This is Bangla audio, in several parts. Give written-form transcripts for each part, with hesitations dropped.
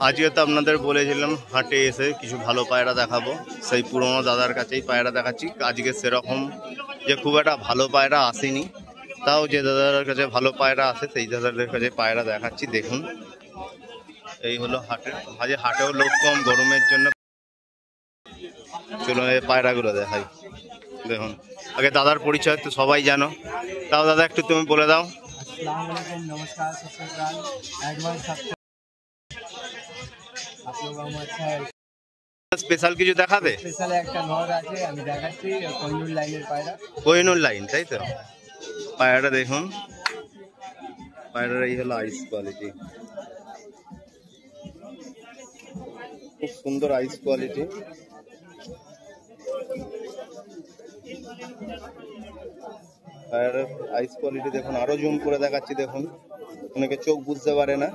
আজকে তো আপনাদের বলেছিলাম হাটে এসে কিছু ভালো পায়রা দেখাবো, সেই পুরোনো দাদার কাছেই পায়রা দেখাচ্ছি। আজকে সেরকম যে খুব একটা ভালো পায়রা আসেনি, তাও যে দাদার কাছে ভালো পায়রা আসে সেই দাদাদের কাছে পায়রা দেখাচ্ছি। দেখুন এই হলো হাটের, আজকে হাটেও লোক কম গরমের জন্য। চলুন এই পায়রাগুলো দেখাই। দেখুন আগে দাদার পরিচয় তো সবাই জানো, তাও দাদা একটু তুমি বলে দাও। नमस्कार, স্পেশাল কিছু দেখাবে? স্পেশাল একটা নর আছে, আমি দেখাচ্ছি কোহিনুর লাইনের পায়রা। কোহিনুর লাইন, তাই তো? পায়রাটা দেখুন, পায়রার এই হলো আইস কোয়ালিটি, খুব সুন্দর আইস কোয়ালিটি। পায়রার আইস কোয়ালিটি দেখুন, আরো জুম করে দেখাচ্ছি। দেখুন অনেকে চোখ বুঝতে পারে না,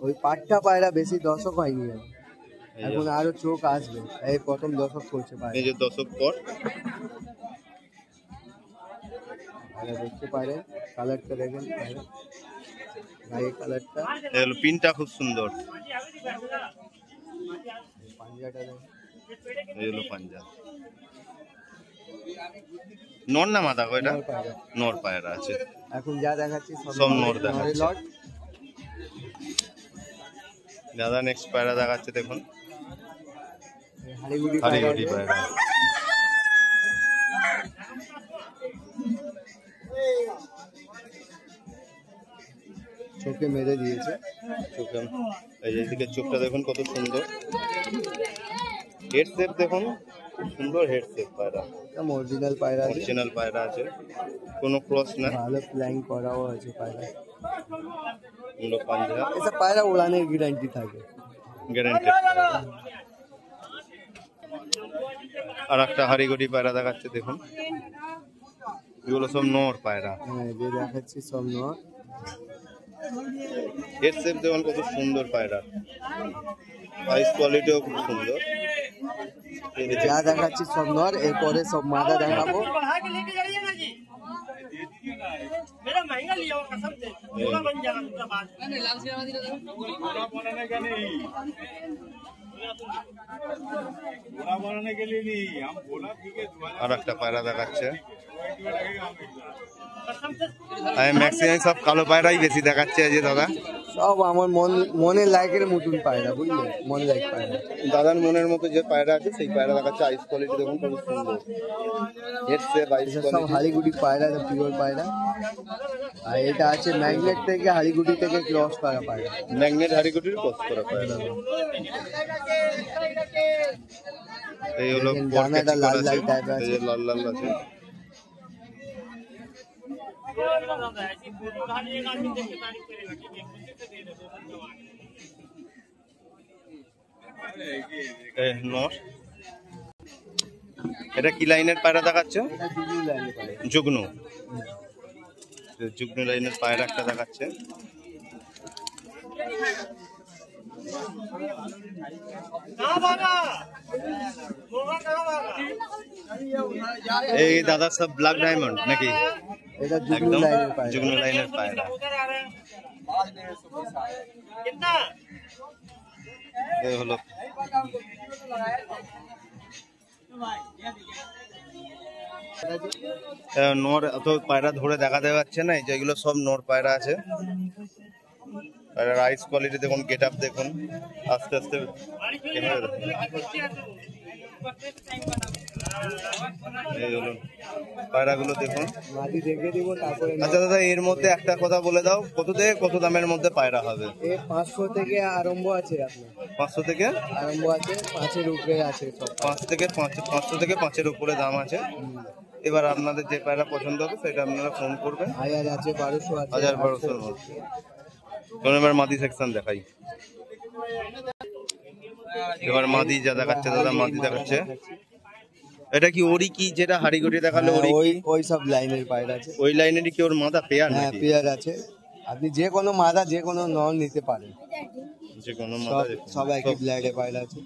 ওই পাটটা পায়রা বেশি দর্শক হয়নি, এখন আরো চোখ আসবে, এই প্রথম দর্শক করছে পায়রা। এই যে দর্শক পর দেখতে পারে, কালারটা দেখেন, গায়ের কালারটা, পিনটা খুব সুন্দর। পাঞ্জাটা দেখেন, এই হলো পাঞ্জা। নর না মাদা কয়টা? নর পায়রা আছে। এখন যা দেখাচ্ছি সব নর দেখাচ্ছে। দাদা নেক্সট পায়রা দেখাচ্ছে, দেখুন হাড়িগুড়ি পায়রা। চোখে মেরে দিয়েছে, চোখে এইদিকে চোখটা দেখুন কত সুন্দর, হেড শেপ দেখুন, খুব সুন্দর হেড শেপ পায়রা। অরিজিনাল পায়রা, অরিজিনাল পায়রা আছে, কোনো ক্রস না, ভালো ফ্লাইং করাও আছে পায়রা। পুরো পাঞ্জা, এসব পায়রা উড়ানের গ্যারান্টি থাকে, গ্যারান্টেড। আর একটা হাড়িগড়ি পায়রা দেখাচ্ছে, দেখুন এগুলো সব নর পায়রা। হ্যাঁ, যে দেখাচ্ছি সব নর। হেড শেপ দেখুন কত সুন্দর পায়রা, আইস কোয়ালিটিও খুব সুন্দর। যা দেখাচ্ছি সব নর, এরপরে সব মাদা দেখাবো। আর একটা পায়রা দেখাচ্ছে, ম্যাক্সিমাম সব কালো পায়রাই বেশি দেখাচ্ছে যে দাদা। সব আমার মনের লাইকের মতন পায়রা, বুঝলে, মন লাইক পায়রা। দাদার মনের মতো যে পায়রা আছে সেই পায়রা দেখাচ্ছে। আইস কোয়ালিটি দেখুন কত সুন্দর, হেড শেপ, আইস কোয়ালিটি। সব হাড়িগুড়ি পায়রা, পিওর পায়রা। আর এটা আছে ম্যাগনেট থেকে, হাড়িগুড়ি থেকে ক্রস করা পায়রা। ম্যাগনেট হাড়িগুড়ির ক্রস করা পায়রা। এই হলো ডানাটা লাল লাল টাইপের আছে, লাল লাল আছে। এটা কি লাইনের পায়রা দেখাচ্ছে? যুগ্নু, যুগ্নু লাইনের পায়রা একটা দেখাচ্ছে। এই দাদা সব ব্ল্যাক ডায়মন্ড নাকি? এটা যুগ্নু লাইনের পায়রা, যুগ্নু লাইনের পায়রা। এই হলো নর, অত পায়রা ধরে দেখাতে পারছে না, যেগুলো সব নর পায়রা আছে। রাইস কোয়ালিটি দেখুন, গেট আপ দেখুন, আস্তে আস্তে পায়রাগুলো দেখুন। আচ্ছা দাদা, এর মধ্যে একটা কথা বলে দাও, কত থেকে কত দামের মধ্যে পায়রা হবে? 500 থেকে আরম্ভ আছে, আপনার 500 থেকে আরম্ভ আছে, 5-এর উপরে আছে, 500 থেকে 5-এর উপরে দাম আছে। এবার আপনাদের যে পায়রা পছন্দ হবে সেটা আপনারা ফোন করবেন। 1000 আছে, 1200 আছে, 1000-1200 মধ্যে। এবার মাদি সেকশন দেখাই। এবার মাদি যা দেখাচ্ছে দাদা, মাদি দেখাচ্ছে। এটা কি ওরি কি যেটা হাড়িগুড়ি দেখালো? ওই সব লাইনের পায়রা আছে। ওই লাইনেরই কি ওর মাদা পেয়ার? হ্যাঁ, পেয়ার আছে। আপনি যে কোনো মাদা, যে কোনো নর নিতে পারেন, যে কোনো মাদা। সব একই ব্লাডে পায়রা আছে।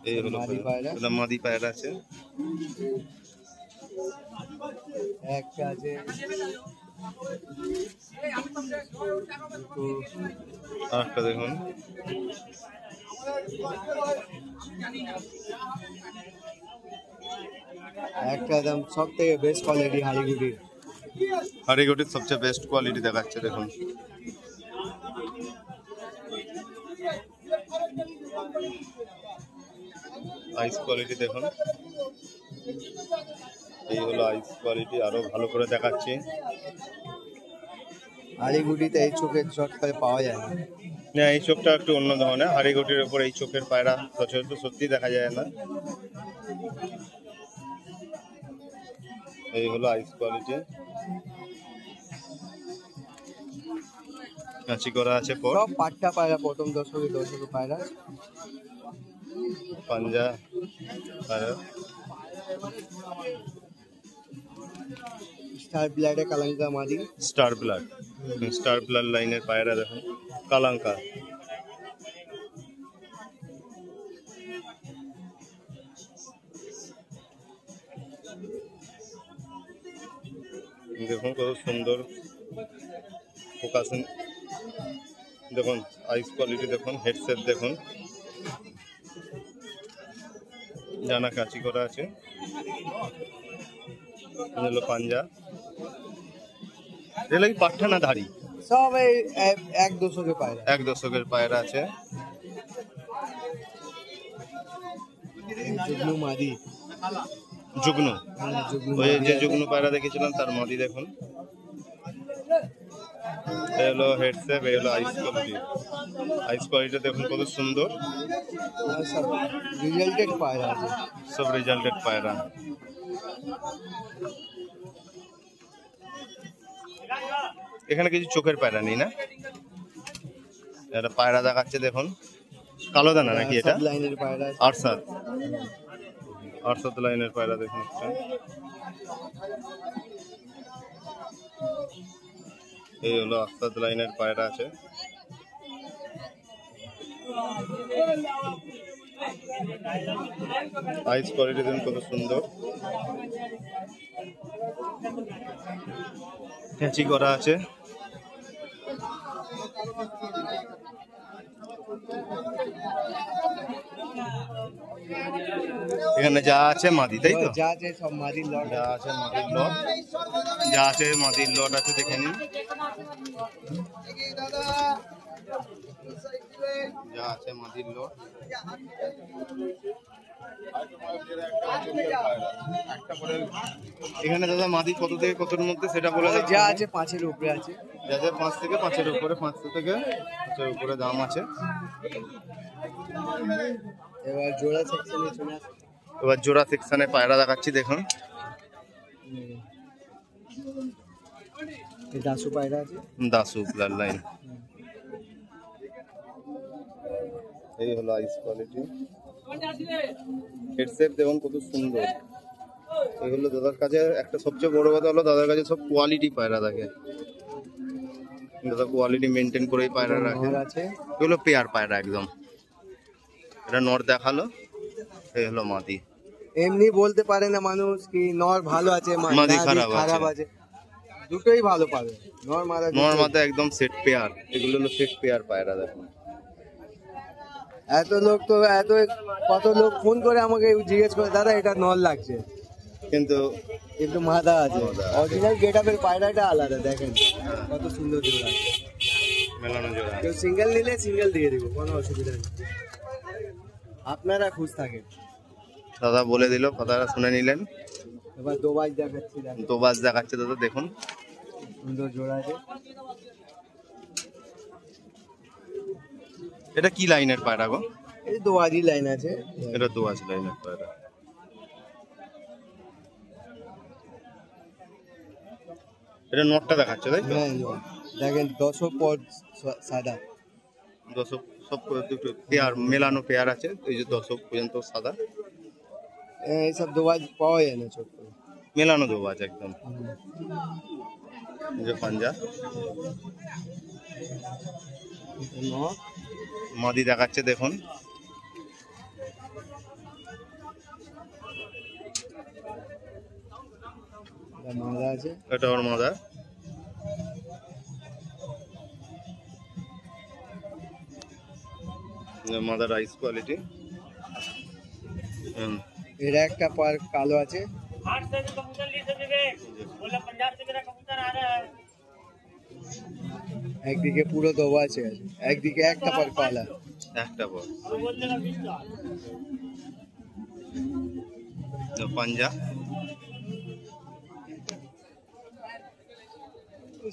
এই হলো মাদি পায়রা, এটা মাদি পায়রা আছে। একটা আছে আর একটা দেখুন, একটা একদম সব থেকে বেস্ট কোয়ালিটি হাড়িগুটির। হাড়িগুটির সবচেয়ে বেস্ট কোয়ালিটি দেখাচ্ছে দেখুন। আইস কোয়ালিটি দেখুন, এই হলো আইস কোয়ালিটি। আরো ভালো করে দেখাচ্ছি। হাড়িগুটিতে এই চোখের চট করে পাওয়া যায় না। না, এই চোখটা একটু অন্য ধরনের। হাড়িগুটির উপর এই চোখের পায়রা সচরাচর সত্যি দেখা যায় না। এই হলো আইস কোয়ালিটি। কাঁচি করা আছে পর। সব পাট্টা পায়রা, প্রথম দশকে পায়রা। পাঞ্জা পায়রা, স্টার ব্লাডে কালাঙ্কা মাদি। স্টার ব্লাড লাইনের পায়রা দেখুন, কালাঙ্কা। দেখুন কত সুন্দর ফোকাসিং দেখুন, আইস কোয়ালিটি দেখুন, হেডসেট দেখুন, জানা কাঁচি করা আছে। হলো পাঞ্জা। এগুলো কি পাঠা না ধাড়ি? সব এই এক দশকে পায়রা। এক দশকের পায়রা আছে। যুগনু মাদি, যুগ্নু, যুগনু ওই মাদি যে আছে। যুগ্নু পায়রা দেখেছিলাম তার মাদি দেখুন। এই হলো হেডসেট, এই হলো আইস কোয়ালিটি। আইস কোয়ালিটি দেখুন কত সুন্দর। আর সব রিজাল্টেড পায়রা আছে। সব রেজাল্টেড পায়রা। এখানে কিছু চোখের পায়রা নেই না? এটা পায়রা দেখাচ্ছে দেখুন, কালো দানা নাকি এটা? সব লাইনের পায়রা আছে। আরসাদ লাইনের পায়রা দেখুন একটা। এই হলো আরসাদ লাইনের পায়রা আছে। আইস কোয়ালিটি দেখুন কত সুন্দর। কাঁচি করা আছে। এখানে যা আছে মাদি, তাই তো? যা আছে সব মাদির লট। যা আছে মাদির লট, যা আছে মাদির লট আছে, দেখে নিন। যা আছে মাদির লট। এখানে দাদা মাদি কত থেকে কতর মধ্যে সেটা বলে দেন। যা আছে 5-এর উপরে আছে। যা যা 5 থেকে 5-এর উপরে, 500 থেকে 5-এর উপরে দাম আছে। এবার জোড়া সেকশনে চলে আসে। এবার জোড়া সেকশনে পায়রা দেখাচ্ছি দেখুন। এই দাসু পায়রা আছে। Dasu blood line. এই হলো আইস কোয়ালিটি। হেডসেট দেখুন কত সুন্দর। এগুলো দাদার কাছে একটা সবচেয়ে বড় কথা হলো, দাদার কাছে সব কোয়ালিটি পায়রা থাকে। দাদা কোয়ালিটি মেনটেন করেই পায়রা রাখে। নর আছে। এগুলো পেয়ার পায়রা একদম। এটা নর দেখালো, এই হলো মাদি। এমনি বলতে পারে না মানুষ কি নর ভালো আছে মাদি খারাপ আছে, দুটোই ভালো পাবে। নর মাদা একদম সেট পেয়ার। এগুলো হলো সেট পেয়ার পায়রা দেখুন। কত লোক ফোন করে আমাকে জিজ্ঞেস করে, দাদা এটা নর লাগছে, কিন্তু মাদা আছে। অরিজিনাল গেটআপের পায়রাটা আলাদা। দেখেন কত সুন্দর জোড়া, মেলানো জোড়া। কেউ সিঙ্গেল নিলে সিঙ্গেল দিয়ে দিব, কোনো অসুবিধা নেই। আপনারা খুশ থাকেন। দাদা বলে দিল, কথাটা শুনে নিলেন। এবার দোবাজ দেখাচ্ছি, দোবাজ দেখাচ্ছে দাদা দেখুন। সুন্দর জোড়া আছে। এটা কি লাইনের পায়রা গো? এই দোবাজি লাইন আছে। এটা দোবাজ লাইনের পায়রা। এটা নটটা দেখাচ্ছে তাই তো? হ্যাঁ, দেখেন দশক পর সাদা। দশক সব দুটো পেয়ার, মেলানো পেয়ার আছে। এই যে দশক পর্যন্ত সাদা। এইসব দোবাজ পাওয়া যায় না ছোট্ট, মেলানো দোবাজ একদম। এই যে পাঞ্জা মাদি দেখাচ্ছে দেখুন। মাদা আছে। এটা ওর মাদা। মাদার আইস কোয়ালিটি। এর একটা পার কালো আছে, একদিকে পুরো দোবা আছে, একদিকে একটা পার কালা, একটা পর পাঞ্জা।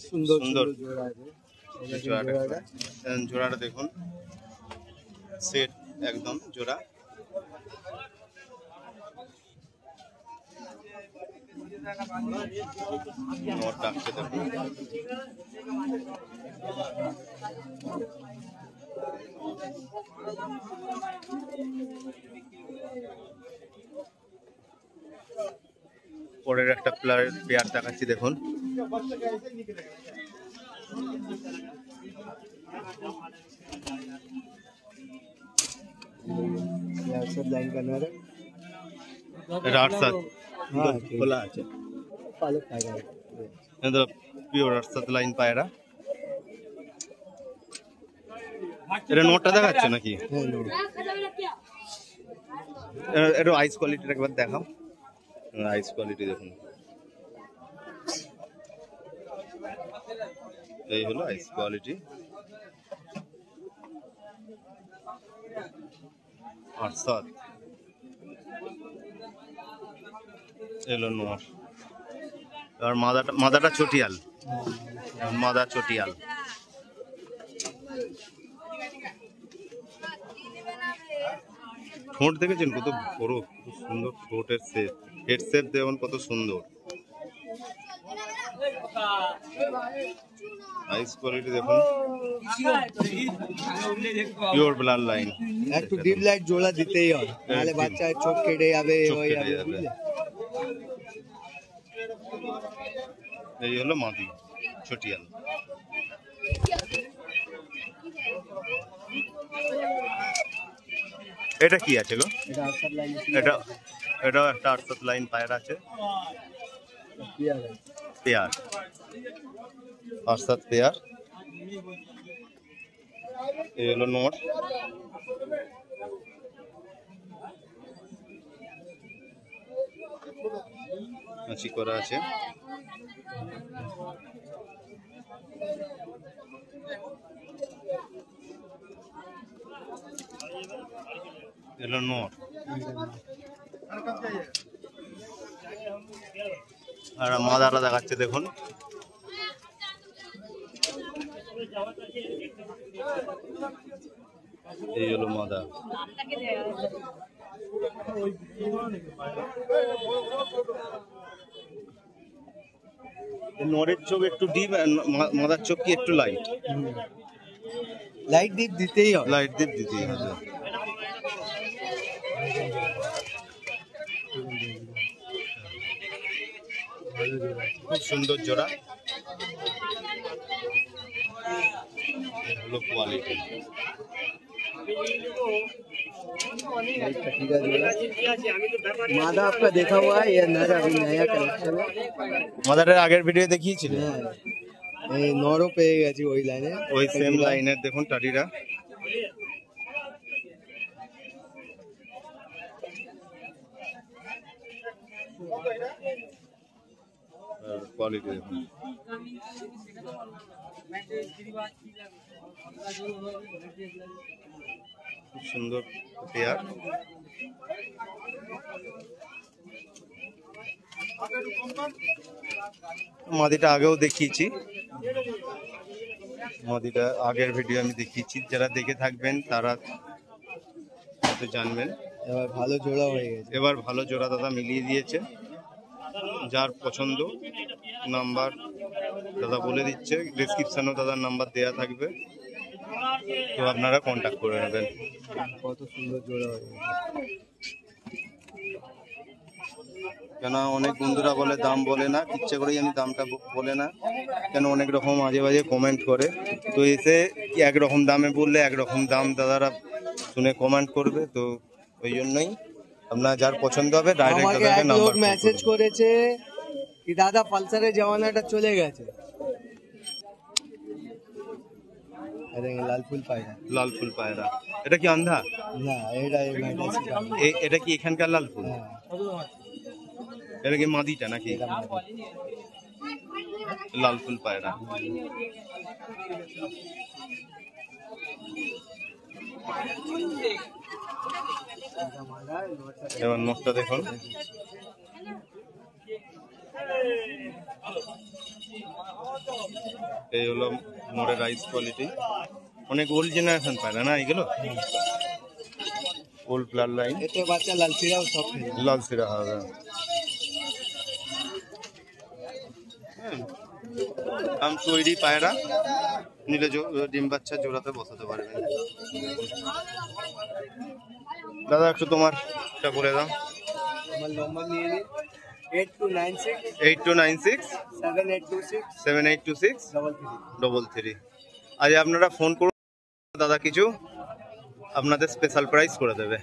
সুন্দর সুন্দর। সুন্দর জোড়া আছে। জোড়াটা দেখুন, সেট একদম জোড়া। নট ডাকছে দেখুন। পরের একটা পেয়ার দেখাচ্ছি দেখুন। सब लाइन करना है। এটা 8-7 हाँ, খোলা আছে, पालक खाएगा। এটা পিওর 8-7 লাইন পায়রা। এটা নোটটা দেখাচ্ছে নাকি? हाँ, नो। এটা আইস কোয়ালিটিটা একবার দেখাও। আইস কোয়ালিটি দেখুন, এই হলো আইস কোয়ালিটি। 8-7 এলো নোট। আর মাদাটা চটিয়াল, মাদা চটিয়াল। ঠোঁট দেখেছেন কত বড়, কত সুন্দর ঠোঁটের শেপ, হেড শেপ দেখুন কত সুন্দর। আইস কোয়ালিটি দেখুন, পিওর ব্লাড লাইন। একটু ডিপ লাইট জোড়া দিতেই হয়, নাহলে বাচ্চা চোখ কেটে যাবে, চোখ হয়ে কেটে যাবে, যাবে। বুঝলে? এই হলো মাদি চটিয়াল। এটা কি আছে গো? এটা আটসাত লাইন এটাও একটা 8-7 লাইন পায়রা আছে, পেয়ার 8-7 পেয়ার। এই হলো নোট। মাছি করা আছে। এলো নোট। আর মাদাটা দেখাচ্ছে দেখুন, এই হলো মাদা। নরের চোখ একটু ডিপ, মাদার চোখ কি একটু লাইট। লাইট ডিপ দিতেই হয়। লাইট ডিপ দিতেই হবে। খুব সুন্দর জোড়া, হলো কোয়ালিটি। मादा आपका देखा हुआ है, ये नर अभी नया कलेक्शन है। মাদারের আগের ভিডিও দেখিয়েছিলেন, এই নরও পেয়ে গেছি ওই লাইনে, ওই সেম লাইনের দেখুন টাটিরা। কোয়ালিটি দেখুন, খুব সুন্দর পেয়ার। মাদিটা আগেও দেখিয়েছি, মাদিটা আগের ভিডিও আমি দেখিয়েছি, যারা দেখে থাকবেন তারা হয়তো জানবেন। এবার ভালো জোড়া হয়ে গেছে। এবার ভালো জোড়া দাদা মিলিয়ে দিয়েছে। যার পছন্দ নাম্বার দাদা বলে দিচ্ছে, ডেসক্রিপশনেও দাদার নাম্বার দেয়া থাকবে, তো আপনারা কন্ট্যাক্ট করে নেবেন। কত সুন্দর জোড়া হয়ে গেছে। কেন অনেক বন্ধুরা বলে দাম বলে না, ইচ্ছে করেই আমি দামটা বলে না, কেন অনেক রকম মাঝে মাঝে কমেন্ট করে, তো এসে একরকম দামে বললে একরকম দাম দাদারা শুনে কমেন্ট করবে, তো ওই জন্যই আপনার যার পছন্দ হবে ডাইরেক্ট আমাকে দাদাকে এক নাম্বার লোক মেসেজ করেছে কি দাদা পালসারের জমানাটা চলে গেছে, দেখেন লাল ফুল পায়রা। লাল ফুল পায়রা, এটা কি আন্ধা? না এটা এটা কি এখানকার লাল ফুল? হ্যাঁ এটা কি মাদিটা নাকি? এটা মাদি। লাল ফুল পায়রা। এবার নখটা দেখুন, এই হলো মোড়ের রাইস কোয়ালিটি। অনেক ওল্ড জেনারেশন পায়রা না এগুলো, ওল্ড ব্লাড লাইন। এতে বাচ্চা লাল সিরাও সব খেয়ে যায়। লাল সিরা হবে। আম তৈরি পায়রা নিলে ডিম বাচ্চা জোড়াতে বসাতে পারবেন। দাদা একটু তোমারটা বলে দাও। আমার নম্বর নিয়ে নিন 8296 8296 7826 7826 33। 33। আজ আপনারা ফোন করুন, দাদা কিছু আপনাদের স্পেশাল প্রাইস করে দেবে।